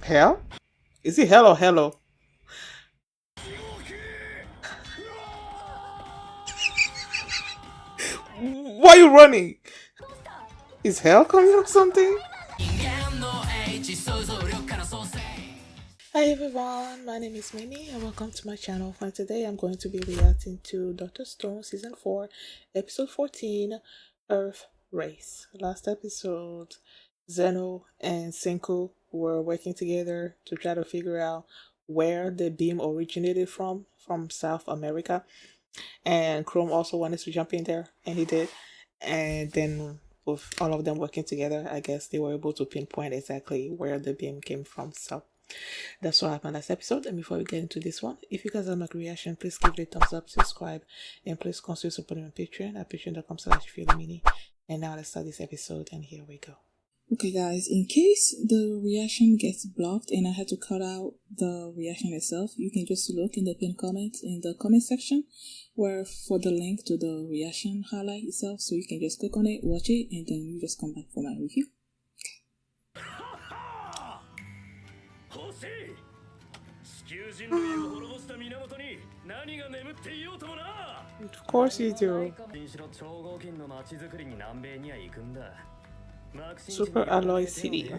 Hell? Is it hell or hello? Why are you running? Is hell coming or something? Hi everyone, my name is Minnie and welcome to my channel. And today I'm going to be reacting to Dr. Stone Season 4, Episode 14, Earth Race. Last episode, Zeno and Senku were working together to try to figure out where the beam originated from South America. And Chrome also wanted to jump in there, and he did. And then with all of them working together, I guess they were able to pinpoint exactly where the beam came from. So that's what happened last episode. And before we get into this one, if you guys like my reaction, please give it a thumbs up, subscribe, and please consider supporting my Patreon at patreon.com/feelmini. And now let's start this episode, and here we go. Okay guys, in case the reaction gets blocked and I had to cut out the reaction itself, you can just look in the pinned comments in the comment section where for the link to the reaction highlight itself, so you can just click on it, watch it, and then you just come back for my review. Of course you do. Super Alloy City.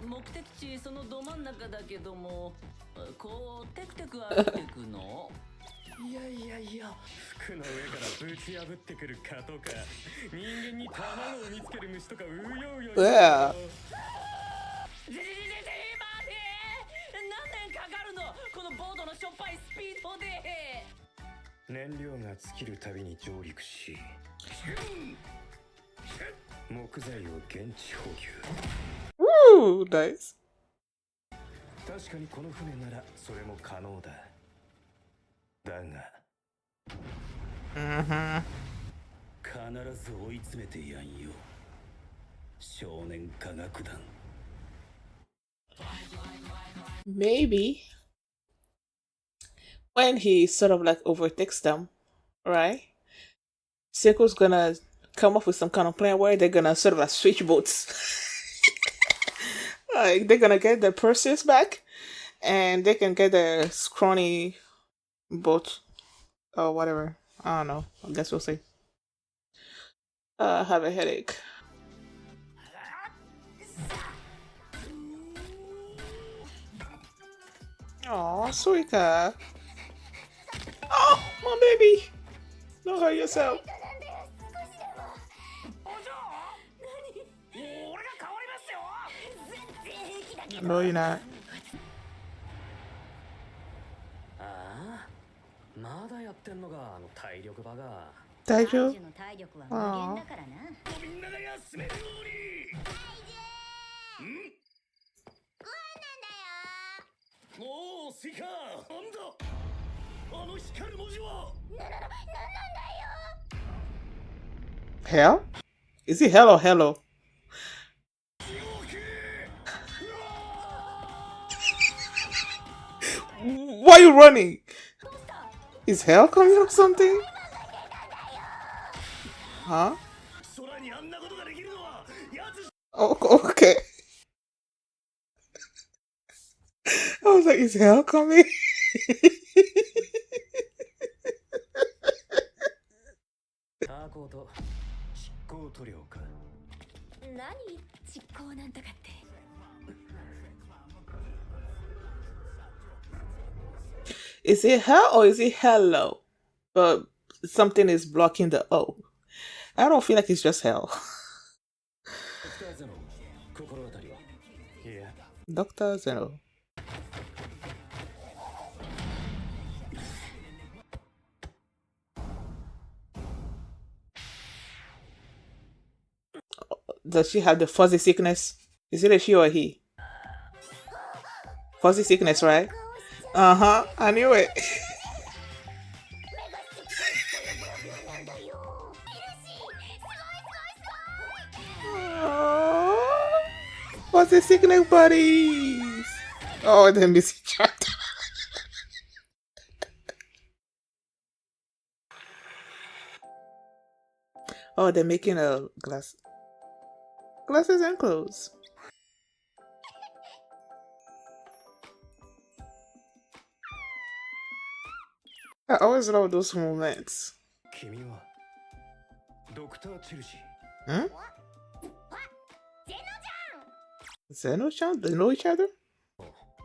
目的地そのど真ん中だけども、こうテクテク歩いていくの。いやいやいや、服の上からぶち破ってくる蚊とか、人間に卵を見つける虫とかうようよ。Yeah. 待て。何年かかるの？このボードのしょっぱいスピードで。燃料が尽きるたびに上陸し。木材を現地補給。Woo, nice. 確かにこの船ならそれも可能だ。だが、必ず追い詰めてやんよ。少年科学団。Maybe when he sort of like overtakes them, right? Seiko's gonna come up with some kind of plan where they're gonna sort of like switch boats. Like they're gonna get the Perseus back, and they can get the scrawny boat or whatever. I don't know. I guess we'll see. I have a headache. Oh, Suika. Oh, my baby. Don't hurt yourself. No, you're not. ああ、まだやってんのか、あの体力バが。大丈夫？体力は無限だからな。みんなが休めるように。ご飯なんだよ。おお、スイカ、なんだ。あの光る文字は。なんだよ。Hell? Is it hell or hello? Why are you running? Is hell coming or something? Huh? Oh, okay. I was like, is hell coming? Is it hell or is it hello? But something is blocking the O. I don't feel like it's just hell. Dr. Zeno. Does she have the fuzzy sickness? Is it a she or a he? Fuzzy sickness, right? Uh-huh, I knew it. Fuzzy sickness buddies. Oh, the missing chapter. Oh, they're making a glass. glasses and clothes. I always love those moments. 君はドクター・チェルシ Hmm? ゼノ Zeno-chan? They know each other? ー。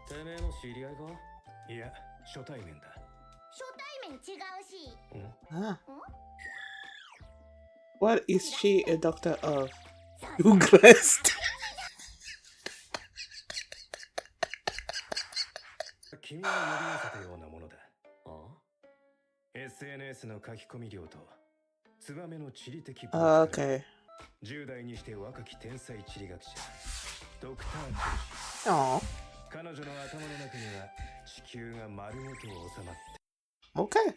てめえの知り合いか？いや、初対面だ。初対面違うし。Ah. What is she a doctor of? You glassed. 君が呼び寄せたようなものだ。SNS の書き込み量とツバメの地理的分析。 Okay. 10代にして若き天才地理学者ドクター・チェルシ Oh. ー。彼女の頭の中には地球が丸ごと収まって。 Okay.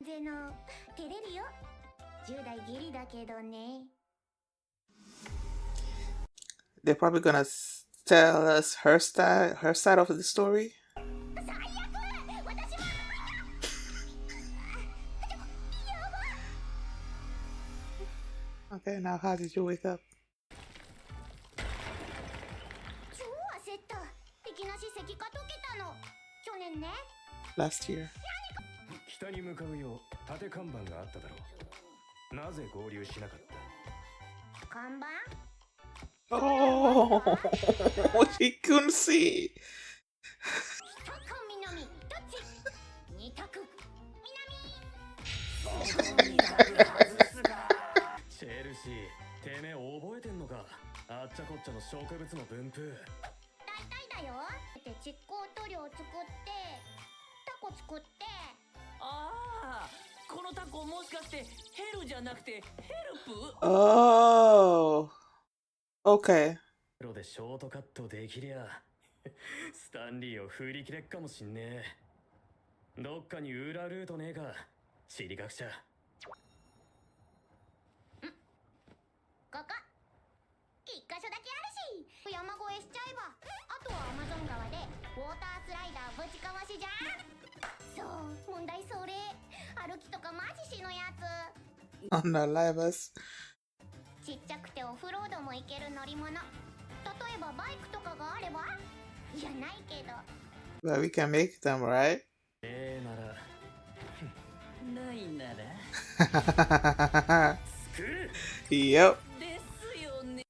ゼノ、照れるよ。10代ギリだけどね。They're probably gonna tell us her side of the story. 最悪。私も。Okay, now how did you wake up? 超焦った。いきなし石化溶けたの。去年ね。Last year. 北に向かうよう縦看板があっただろう。なぜ合流しなかった？看板？ Oh, she couldn't see. 北か南？どっち？二択。チェルシー、てめえ覚えてんのか？あっちゃこっちゃの植物の分布。大体だよ。で、蓄光塗料作って、タコ作って。ああ、このタコもしかしてヘルじゃなくてヘルプ？ Oh. Okay. ロでショートカットできりゃスタンリーを振り切れっかもしんねえ。どっかに裏ルートねえか、地理学者。ここ一箇所だけあるし、山越えしちゃえばあとはアマゾン川でウォータースライダーぶちかわしじゃん。そう、問題それ。歩きとかマジしのやつ。 On the livers. ちっちゃくてオフロードも行ける乗り物。例えばバイクとかがあれば。いや、ないけど。 But we can make them, right? ならないなら Yep. ですよね。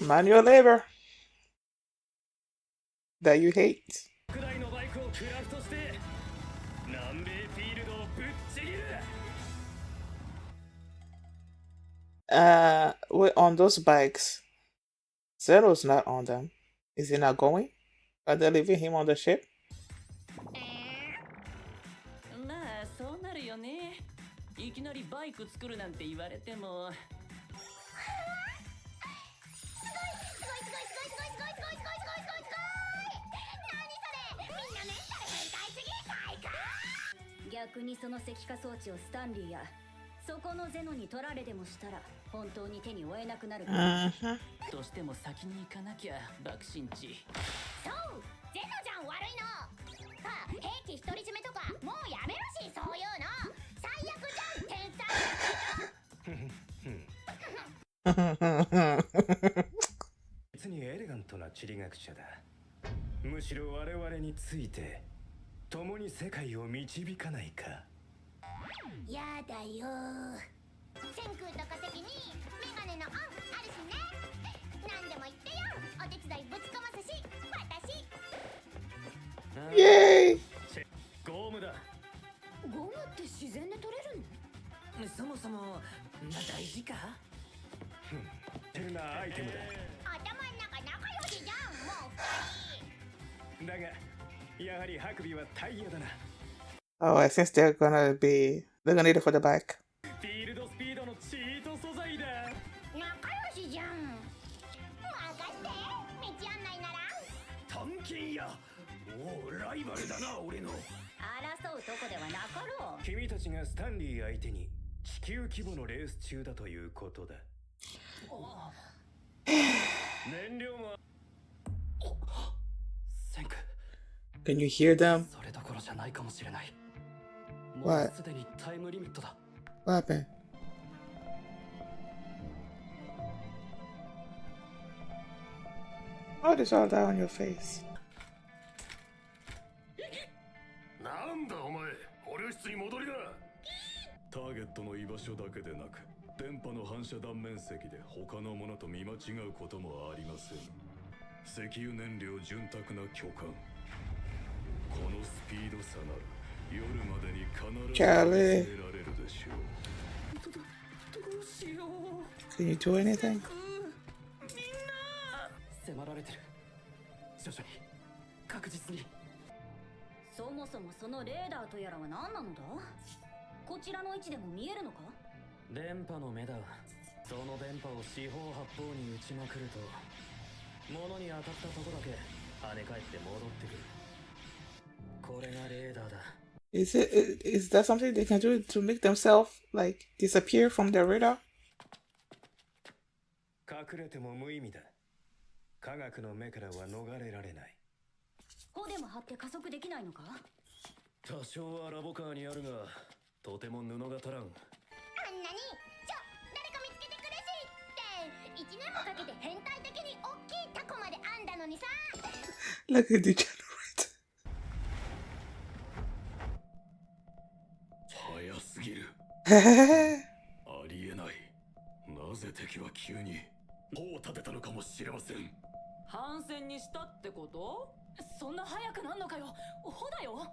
Manual labor that you hate. 特大のバイクをクラフトして南米フィールドをぶっちぎる。On those bikes, Zero's not on them. Is he not going? Are they leaving him on the ship? まあそうなるよね。いきなりバイク作るなんて言われても。逆にその石化装置をスタンリーやそこのゼノに取られでもしたら本当に手に負えなくなるから。 どうしても先に行かなきゃ、爆心地。そう、ゼノじゃん悪いの。あ、兵器独り占めとかもうやめろし、そういうの最悪じゃん、天才。別にエレガントな地理学者だ。むしろ我々について共に世界を導かないか。やだよ。千空と化石にメガネのオンあるしね。何でも言ってよ。お手伝いぶちかますし、私。Yay! ゴムだ。ゴムって自然で取れるの？そもそも大事か？てるなアイテムだ。頭ん中仲良しじゃん、もう二人。だがやはりハクビはタイヤだな。 Oh, I think they're gonna need it for the bike. フィールドスピードのチート素材だ。仲良しじゃん。任せて、道案内なら。探検や。おお、ライバルだな俺の。争うとこではなかろう。君たちがスタンリー相手に地球規模のレース中だということだ。燃料も。センク。 Can you hear them? それどころじゃないかもしれない。も What? うすでにタイムリミットだ。What happened? What is all that on your face? なんだお前、捕虜室に戻りな。ターゲットの居場所だけでなく、電波の反射断面積で他のものと見間違うこともありません。石油燃料潤沢な巨漢。このスピード差なら夜までに必ず忘れられるでしょう。どうしよう。 Can you do anything? みんな迫られてる。徐々に確実に。そもそもそのレーダーとやらは何なのだ。こちらの位置でも見えるのか。電波の目だ。その電波を四方八方に打ちまくると物に当たったとこだけ跳ね返って戻ってくる。これがレーダーだ。Is that something they can do to make themselves like disappear from their radar? 隠れても無意味だ。科学の目からは逃れられない。帆でも張って加速できないのか。多少はラボカーにあるが、とても布が足らん。あんなに誰か見つけてくれしって1年もかけて変態的に大きいタコまで編んだのにさ。 Like a degenerate. 早すぎる。ありえない。なぜ敵は急に砲を立てたのかもしれません。反戦にしたってこと？そんな早くなんのかよ。ほだよ。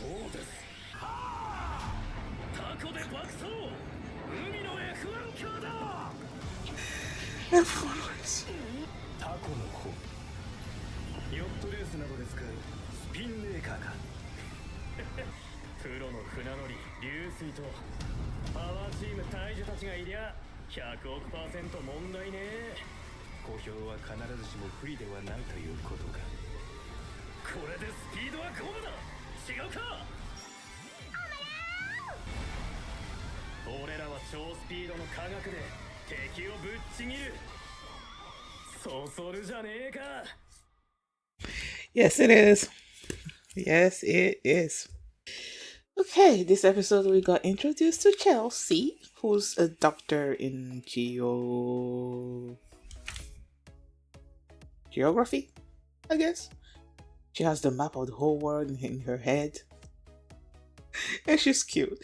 そうです。タコで爆走。海の F1 強だ。F1 タコの方。ヨットレースなどで使うスピンメーカーか。プロの船乗り流水とパワーチーム大樹たちがいりゃ100億%問題ね。公表は必ずしも不利ではないということか。これでスピードはゴムだ。違うか。俺らは超スピードの科学で敵をぶっちぎる。そそるじゃねえか。 Yes, it is. Yes, it is. Okay, this episode we got introduced to Chelsea, who's a doctor in geography, I guess. She has the map of the whole world in her head. And she's cute.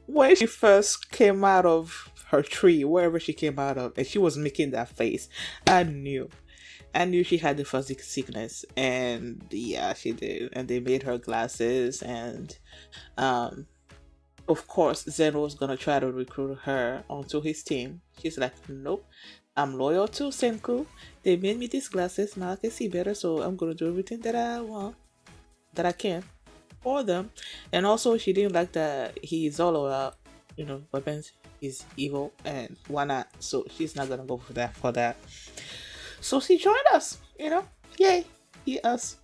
When she first came out of her tree, wherever she came out of, and she was making that face, I knew she had the fuzzy sickness, and yeah, she did. And they made her glasses, and of course, Zeno was gonna try to recruit her onto his team. She's like, nope, I'm loyal to Senku. They made me these glasses, now I can see better, so I'm gonna do everything that I want, that I can for them. And also, she didn't like that he's all about, weapons. He's evil, and why not? So she's not gonna go for that. So she joined us, yay, us.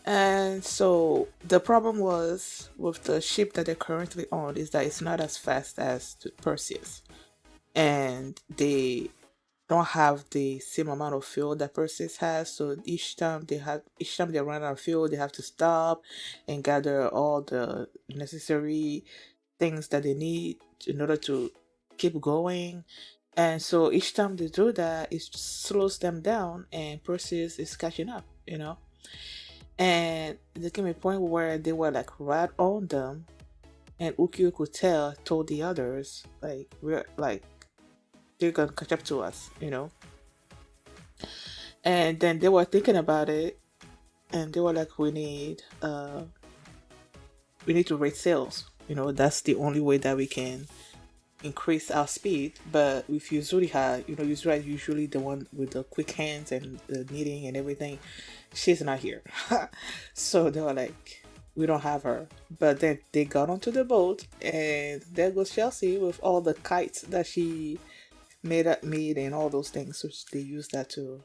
And so the problem was with the ship that they're currently on is that it's not as fast as the Perseus, and they don't have the same amount of fuel that Perseus has. So each time they run out of fuel, they have to stop and gather all the necessary things that they need in order to keep going. And so each time they do that, it slows them down, and Perseus is catching up, And there came a point where they were like right on them, and Ukiyo could told the others, like, we're like, they're gonna catch up to us, And then they were thinking about it, and they were like, we need to raise sales. That's the only way that we can increase our speed. But with Yuzuriha, Yuzuriha is usually the one with the quick hands and the knitting and everything. She's not here. So they were like, we don't have her. But then they got onto the boat, and there goes Chelsea with all the kites that she made and all those things. So they used that to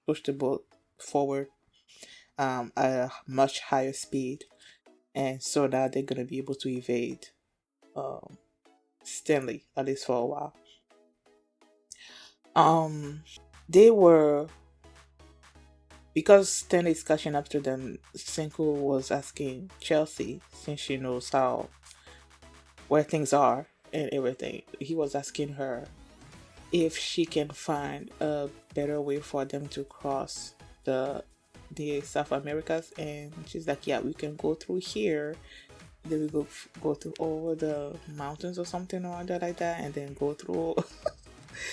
push the boat forward at a much higher speed. And so now they're going to be able to evade Stanley, at least for a while. They were, because Stanley's catching up to them, Senku was asking Chelsea, since she knows where things are and everything, he was asking her if she can find a better way for them to cross the South Americas, and she's like, yeah, we can go through here, then we go through over the mountains or something or other like that, and then go through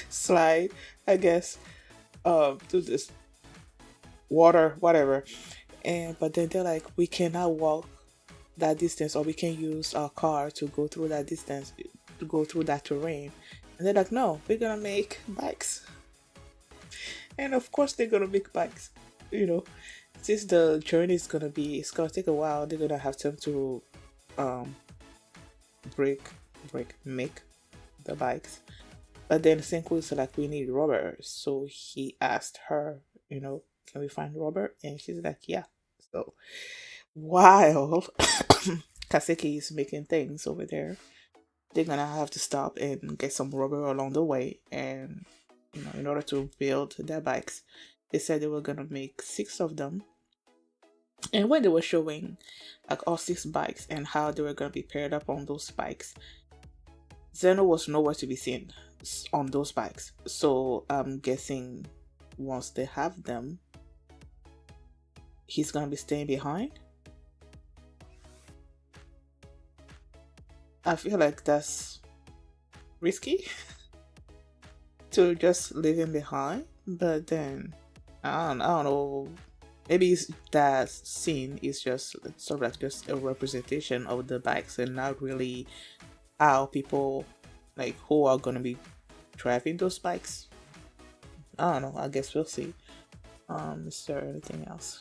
slide, I guess, to this water, whatever. And but then they're like, we cannot walk that distance, or we can use our car to go through that distance, to go through that terrain. And they're like, no, we're gonna make bikes. And of course they're gonna make bikes, you know, since the journey is gonna be, it's gonna take a while, they're gonna have time to um break make the bikes. But then Senku is like, we need rubber, so he asked her, you know, can we find rubber? And she's like, yeah. So while Kaseki is making things over there, they're gonna have to stop and get some rubber along the way, and you know, in order to build their bikes. They said they were gonna make 6 of them. And when they were showing like all 6 bikes and how they were gonna be paired up on those bikes, Zeno was nowhere to be seen on those bikes. So I'm guessing once they have them, he's gonna be staying behind. I feel like that's risky to just leave him behind, but then I don't know. Maybe that scene is just sort of like just a representation of the bikes and not really how people, like, who are gonna be driving those bikes. I don't know. I guess we'll see. Is there anything else?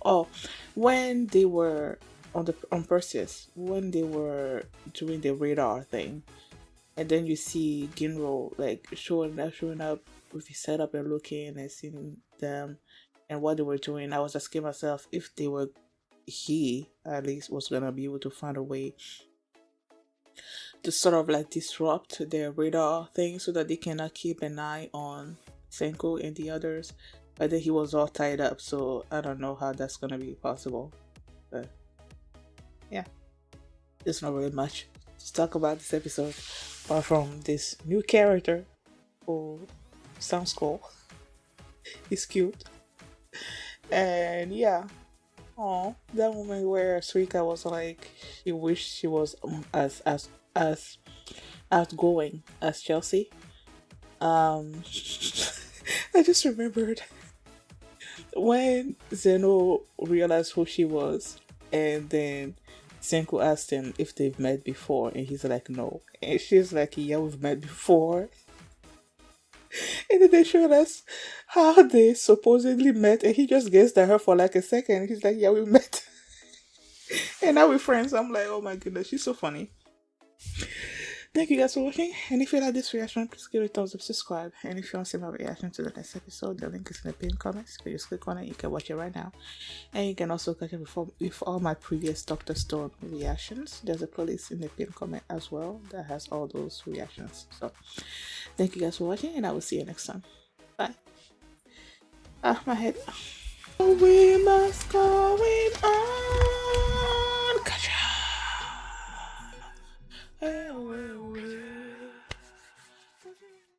Oh, when they were on Perseus, when they were doing the radar thing, and then you see Ginro like showing up with his setup and looking and seeing them and what they were doing. I was asking myself if he at least was gonna be able to find a way to sort of like disrupt their radar thing so that they cannot keep an eye on Senku and the others. But then he was all tied up, so I don't know how that's gonna be possible. But yeah, there's not really much to talk about this episode apart from this new character who sounds cool. He's cute. And yeah, oh, that moment where Suika was like, she wished she was as outgoing as Chelsea. I just remembered when Zeno realized who she was, and then Senku asked him if they've met before, and he's like, no. And she's like, yeah, we've met before. And then they showed us how they supposedly met, and he just gazed at her for like a second. He's like, yeah, we met. And now we're friends. I'm like, oh my goodness, she's so funny. Thank you guys for watching, and if you like this reaction, please give it a thumbs up, subscribe, and if you want to see my reaction to the next episode, the link is in the pinned comments. You can just click on it, you can watch it right now, and you can also catch up with all my previous Dr. Stone reactions. There's a playlist in the pinned comment as well that has all those reactions. So thank you guys for watching, and I will see you next time. Bye. My head. We must go on. Gotcha.